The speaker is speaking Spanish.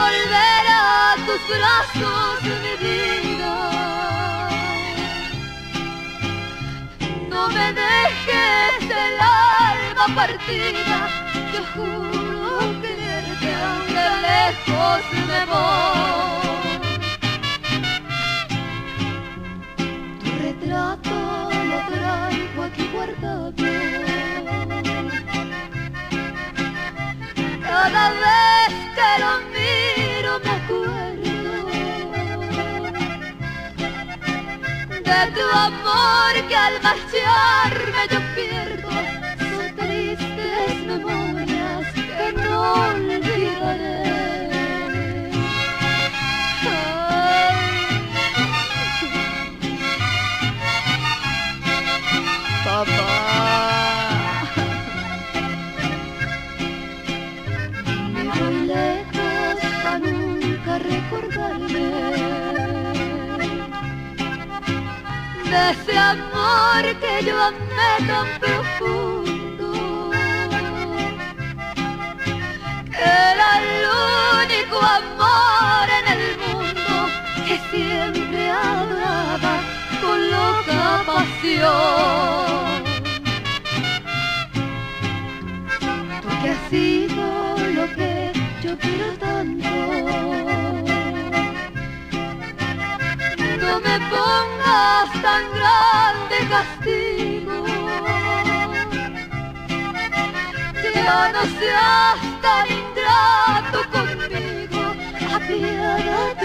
volver a tus brazos, mi vida. No me dejes el alma partida, yo juro quererte aunque lejos me voy. Tu retrato lo traigo aquí guardado, cada vez que lo miro me acuerdo de tu amor que al marcharme yo pierdo. Son tristes memorias que no olvidaré. Papá, me voy lejos para nunca recordarme de ese amor que yo amé tan profundo, que era el único amor en el mundo que siempre hablaba con loca pasión. Tú que has sido lo que yo quiero tanto, no me pongas tan grande castigo, ya no seas tan ingrato conmigo, apiádate